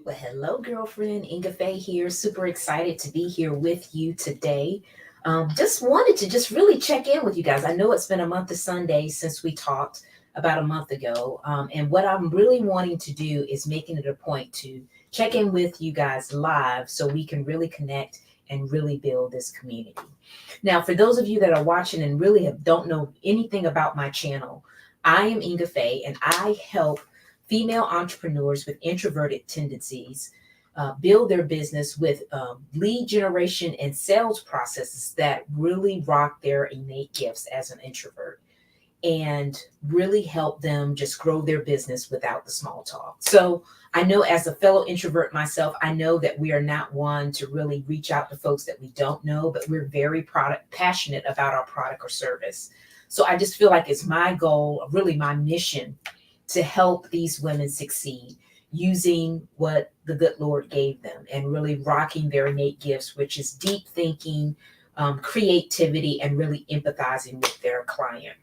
Well, hello, girlfriend. Inga Faye here. Super excited to be here with you today. Just wanted to just really check in with you guys. I know it's been a month of Sundays since we talked about a month ago. And what I'm really wanting to do is making it a point to check in with you guys live so we can really connect and really build this community. Now, for those of you that are watching and really don't know anything about my channel, I am Inga Faye and I help female entrepreneurs with introverted tendencies build their business with lead generation and sales processes that really rock their innate gifts as an introvert and really help them just grow their business without the small talk. So I know as a fellow introvert myself, I know that we are not one to really reach out to folks that we don't know, but we're very passionate about our product or service. So I just feel like it's my goal, really my mission, to help these women succeed using what the good Lord gave them and really rocking their innate gifts, which is deep thinking, creativity, and really empathizing with their client.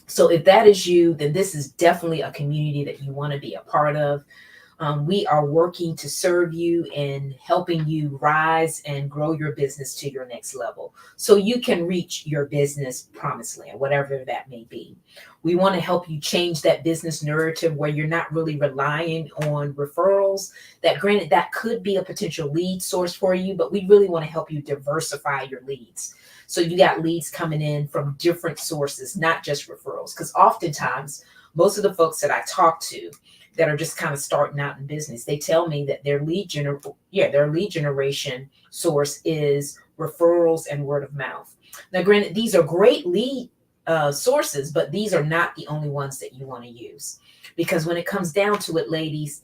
So if that is you, then this is definitely a community that you want to be a part of. We are working to serve you and helping you rise and grow your business to your next level so you can reach your business promised land, whatever that may be. We want to help you change that business narrative where you're not really relying on referrals. That granted, that could be a potential lead source for you, but we really want to help you diversify your leads. So you got leads coming in from different sources, not just referrals. Because oftentimes, most of the folks that I talk to that are just kind of starting out in business, they tell me that their their lead generation source is referrals and word of mouth. Now, granted, these are great lead sources, but these are not the only ones that you want to use. Because when it comes down to it, ladies,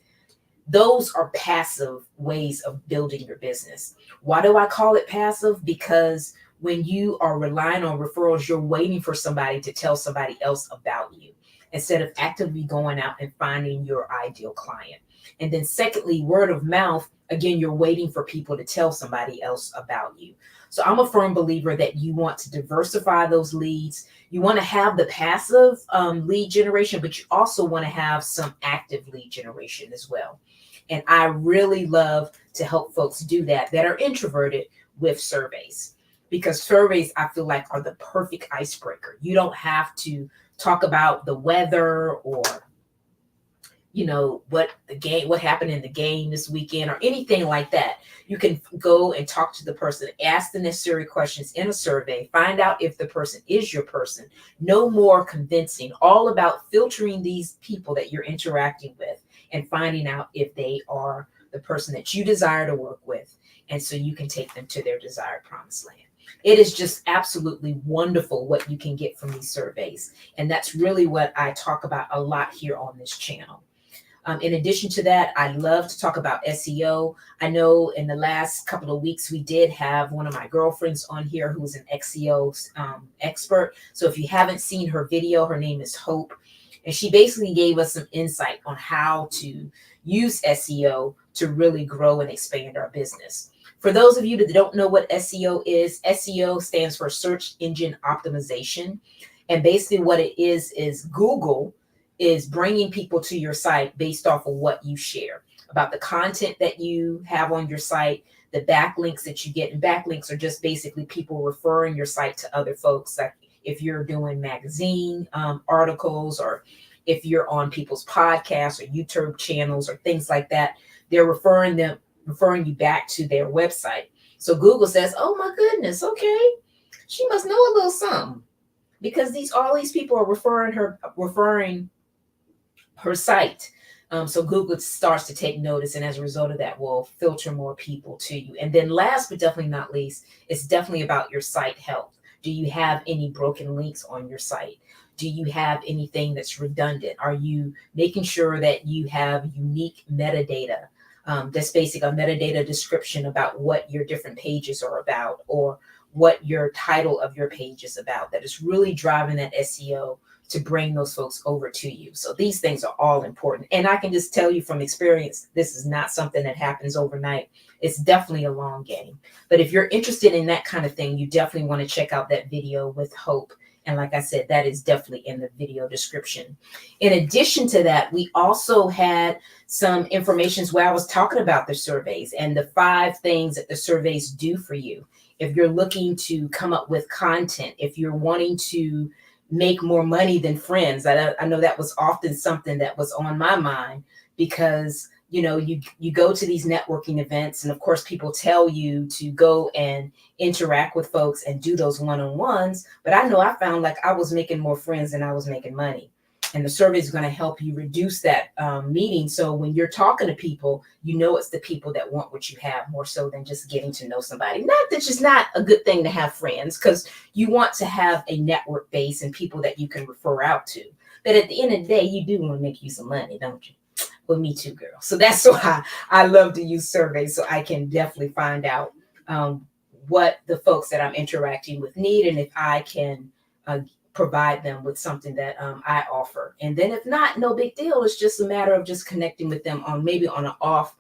those are passive ways of building your business. Why do I call it passive? Because when you are relying on referrals, you're waiting for somebody to tell somebody else about you instead of actively going out and finding your ideal client. And then secondly, word of mouth, again, you're waiting for people to tell somebody else about you. So I'm a firm believer that you want to diversify those leads. You want to have the passive lead generation, but you also want to have some active lead generation as well. And I really love to help folks do that are introverted with surveys, because surveys, I feel like, are the perfect icebreaker. You don't have to talk about the weather or what happened in the game this weekend or anything like that. You can go and talk to the person, ask the necessary questions in a survey, find out if the person is your person. No more convincing, all about filtering these people that you're interacting with and finding out if they are the person that you desire to work with, and so you can take them to their desired promised land. It is just absolutely wonderful what you can get from these surveys. And that's really what I talk about a lot here on this channel. In addition to that, I love to talk about SEO. I know in the last couple of weeks, we did have one of my girlfriends on here who's an SEO expert. So if you haven't seen her video, her name is Hope. And she basically gave us some insight on how to use SEO to really grow and expand our business. For those of you that don't know what SEO is, SEO stands for search engine optimization. And basically what it is Google is bringing people to your site based off of what you share, about the content that you have on your site, the backlinks that you get. And backlinks are just basically people referring your site to other folks. Like if you're doing magazine articles, or if you're on people's podcasts or YouTube channels or things like that, they're referring you back to their website. So Google says, oh my goodness, okay, she must know a little something, because all these people are referring her site. So Google starts to take notice, and as a result of that, will filter more people to you. And then last but definitely not least, it's definitely about your site health. Do you have any broken links on your site? Do you have anything that's redundant? Are you making sure that you have unique metadata? That's basic, a metadata description about what your different pages are about, or what your title of your page is about, that is really driving that SEO to bring those folks over to you. So these things are all important. And I can just tell you from experience, this is not something that happens overnight. It's definitely a long game. But if you're interested in that kind of thing, you definitely want to check out that video with Hope. And like I said, that is definitely in the video description. In addition to that, we also had some information where I was talking about the surveys and the 5 things that the surveys do for you. If you're looking to come up with content, if you're wanting to make more money than friends, I know that was often something that was on my mind, because you go to these networking events, and of course people tell you to go and interact with folks and do those one-on-ones. But I know I found like I was making more friends than I was making money. And the survey is going to help you reduce that meeting. So when you're talking to people, it's the people that want what you have more so than just getting to know somebody. Not that it's not a good thing to have friends, because you want to have a network base and people that you can refer out to. But at the end of the day, you do want to make you some money, don't you? Well, me too, girl. So that's why I love to use surveys, so I can definitely find out what the folks that I'm interacting with need, and if I can provide them with something that I offer. And then if not, no big deal. It's just a matter of just connecting with them on maybe on an off,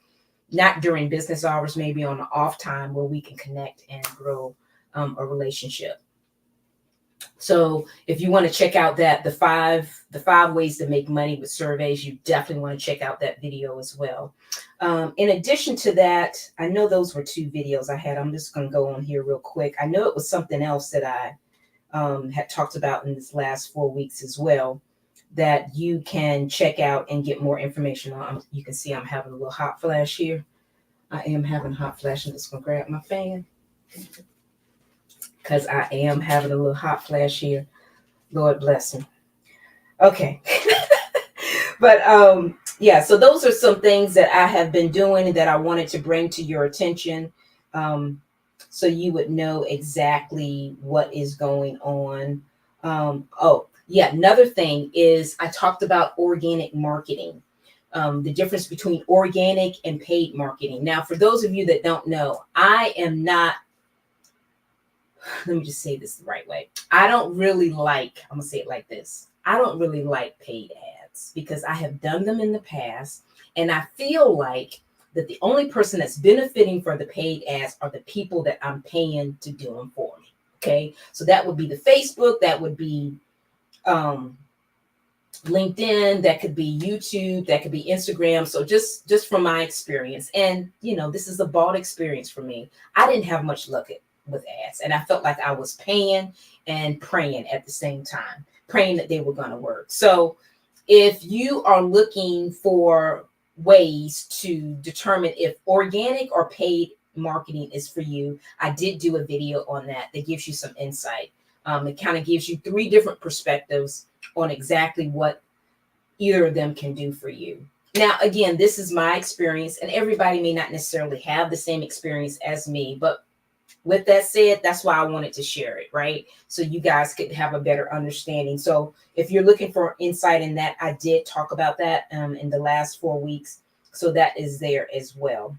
not during business hours, maybe on an off time where we can connect and grow a relationship. So if you want to check out the five ways to make money with surveys, you definitely want to check out that video as well. In addition to that, I know those were 2 videos I had. I'm just going to go on here real quick. I know it was something else that I had talked about in this last 4 weeks as well, that you can check out and get more information on. You can see I'm having a little hot flash here. I am having a hot flash. I'm just going to grab my fan, because I am having a little hot flash here. Lord bless him. Okay. But yeah, so those are some things that I have been doing and that I wanted to bring to your attention, so you would know exactly what is going on. Oh, yeah, another thing is I talked about organic marketing, the difference between organic and paid marketing. Now, for those of you that don't know, I am not, let me just say this the right way. I don't really like, I'm going to say it like this. I don't really like paid ads, because I have done them in the past, and I feel like that the only person that's benefiting from the paid ads are the people that I'm paying to do them for me. Okay. So that would be the Facebook, that would be LinkedIn, that could be YouTube, that could be Instagram. So just from my experience, and this is a bought experience for me, I didn't have much luck with ads, and I felt like I was paying and praying at the same time, praying that they were going to work. So if you are looking for ways to determine if organic or paid marketing is for you, I did do a video on that gives you some insight. It kind of gives you 3 different perspectives on exactly what either of them can do for you. Now, again, this is my experience, and everybody may not necessarily have the same experience as me, but with that said, that's why I wanted to share it, right? So you guys could have a better understanding. So if you're looking for insight in that, I did talk about that in the last 4 weeks. So that is there as well.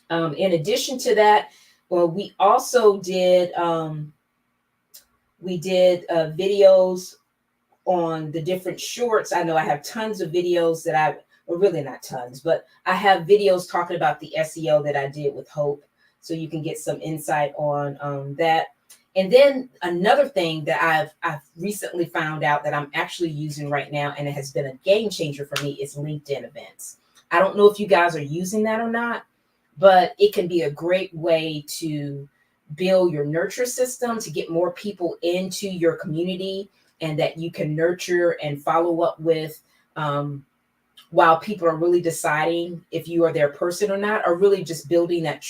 In addition to that, well, we also did videos on the different shorts. I know I have tons of videos that well, really not tons, but I have videos talking about the SEO that I did with Hope. So you can get some insight on that. And then another thing that I've recently found out that I'm actually using right now, and it has been a game changer for me, is LinkedIn events. I don't know if you guys are using that or not, but it can be a great way to build your nurture system, to get more people into your community, and that you can nurture and follow up with while people are really deciding if you are their person or not, or really just building that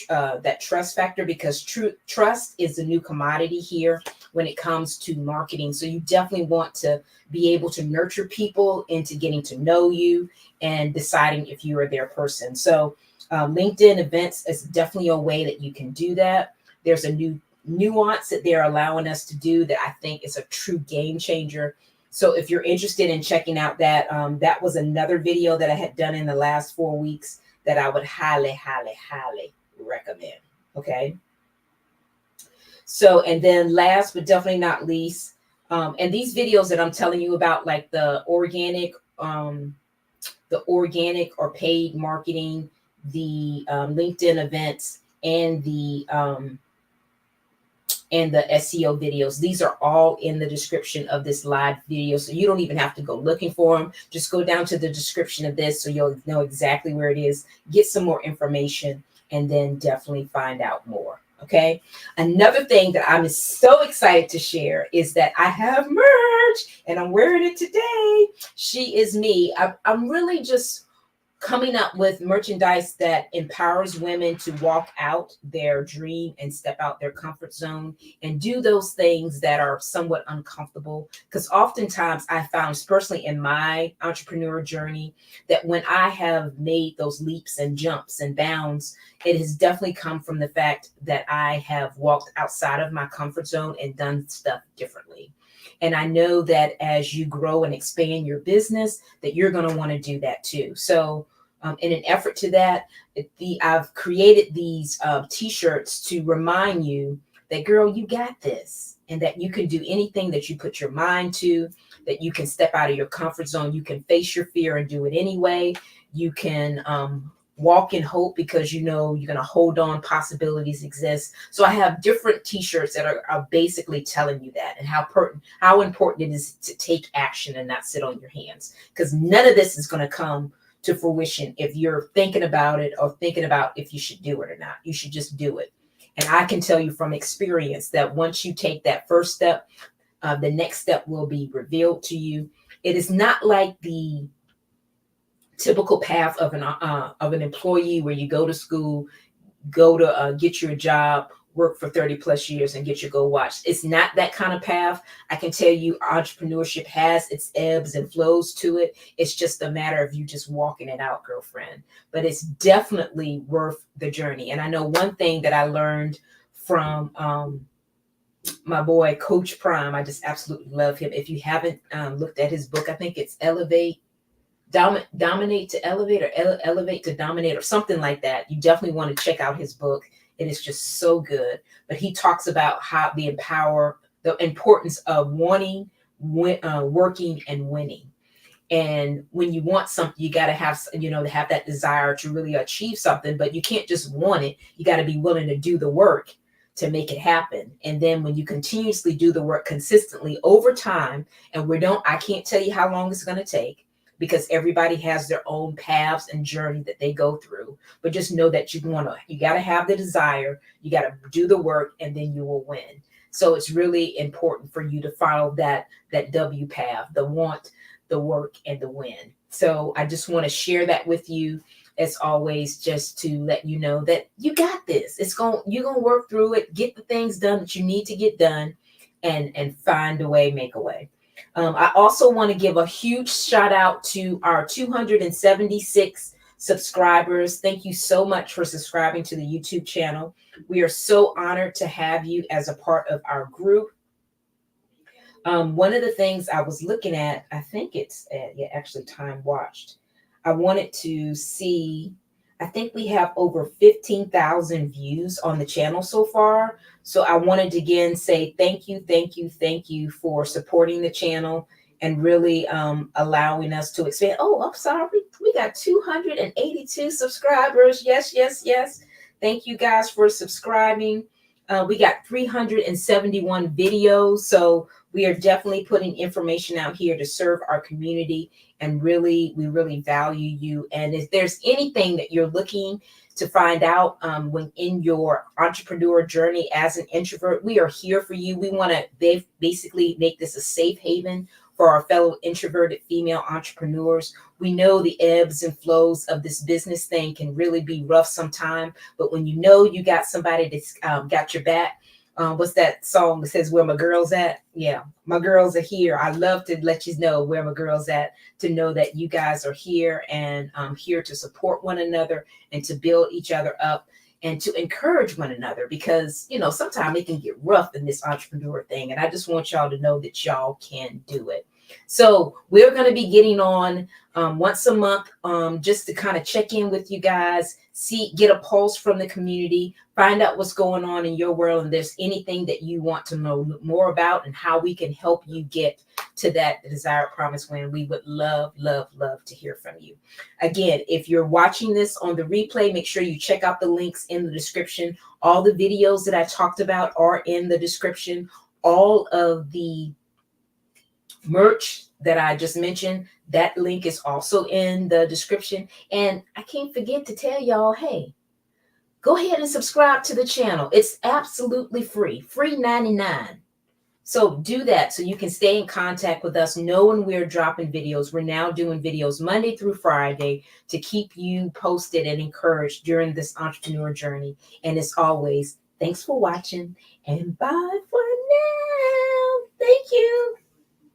trust factor, because trust is the new commodity here when it comes to marketing. So you definitely want to be able to nurture people into getting to know you and deciding if you are their person. So LinkedIn events is definitely a way that you can do that. There's a new nuance that they're allowing us to do that I think is a true game changer. So if you're interested in checking out that, that was another video that I had done in the last 4 weeks that I would highly, highly, highly recommend. Okay. So, and then last but definitely not least, and these videos that I'm telling you about, like the organic or paid marketing, the LinkedIn events, and the and the SEO videos. These are all in the description of this live video. So you don't even have to go looking for them. Just go down to the description of this so you'll know exactly where it is, get some more information, and then definitely find out more. Okay. Another thing that I'm so excited to share is that I have merch and I'm wearing it today. She is me. I'm really just coming up with merchandise that empowers women to walk out their dream and step out their comfort zone and do those things that are somewhat uncomfortable. Because oftentimes I found, personally in my entrepreneur journey, that when I have made those leaps and jumps and bounds, it has definitely come from the fact that I have walked outside of my comfort zone and done stuff differently. And I know that as you grow and expand your business, that you're going to want to do that too. So in an effort to that, I've created these t-shirts to remind you that, girl, you got this, and that you can do anything that you put your mind to, that you can step out of your comfort zone. You can face your fear and do it anyway. You can walk in hope because you know you're going to hold on, possibilities exist. So I have different t-shirts that are basically telling you that, and how important it is to take action and not sit on your hands, because none of this is going to come to fruition if you're thinking about it or thinking about if you should do it or not. You should just do it. And I can tell you from experience that once you take that first step, the next step will be revealed to you. It is not like the typical path of an employee where you go to school, go to get your job, work for 30 plus years and get your gold watch. It's not that kind of path. I can tell you entrepreneurship has its ebbs and flows to it. It's just a matter of you just walking it out, girlfriend. But it's definitely worth the journey. And I know one thing that I learned from my boy, Coach Prime. I just absolutely love him. If you haven't looked at his book, I think it's Dominate to Elevate, or Elevate to Dominate, or something like that. You definitely want to check out his book. It is just so good. But he talks about how the importance of wanting, working, and winning. And when you want something, you got to have, to have that desire to really achieve something. But you can't just want it. You got to be willing to do the work to make it happen. And then when you continuously do the work consistently over time, and I can't tell you how long it's going to take, because everybody has their own paths and journey that they go through. But just know that you got to have the desire, you got to do the work, and then you will win. So it's really important for you to follow that W path, the want, the work, and the win. So I just want to share that with you, as always, just to let you know that you got this. You're going to work through it, get the things done that you need to get done, and find a way, make a way. I also want to give a huge shout out to our 276 subscribers. Thank you so much for subscribing to the YouTube channel. We are so honored to have you as a part of our group. One of the things I was looking at, I think it's actually time watched. I wanted to see, I think we have over 15,000 views on the channel so far. So I wanted to again say thank you for supporting the channel and really allowing us to expand. Oh, I'm sorry. We got 282 subscribers. Yes. Thank you guys for subscribing. We got 371 videos. So we are definitely putting information out here to serve our community. And we really value you. And if there's anything that you're looking to find out when in your entrepreneur journey as an introvert, we are here for you. We want to basically make this a safe haven for our fellow introverted female entrepreneurs. We know the ebbs and flows of this business thing can really be rough sometime, but when you know you got somebody that's got your back, what's that song that says, "Where my girls at?" Yeah, my girls are here. I love to let you know where my girls at, to know that you guys are here and here to support one another and to build each other up and to encourage one another, because, sometimes it can get rough in this entrepreneur thing. And I just want y'all to know that y'all can do it. So we're going to be getting on once a month, just to kind of check in with you guys, get a pulse from the community, find out what's going on in your world, and there's anything that you want to know more about and how we can help you get to that desired promised land. We would love, love, love to hear from you. Again, if you're watching this on the replay, make sure you check out the links in the description. All the videos that I talked about are in the description. All of the merch that I just mentioned, that link is also in the description. And I can't forget to tell y'all, hey, go ahead and subscribe to the channel. It's absolutely free 99. So do that so you can stay in contact with us, knowing we're dropping videos. We're now doing videos Monday through Friday to keep you posted and encouraged during this entrepreneur journey. And as always, thanks for watching and bye for now. Thank you.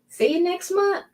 See you next month.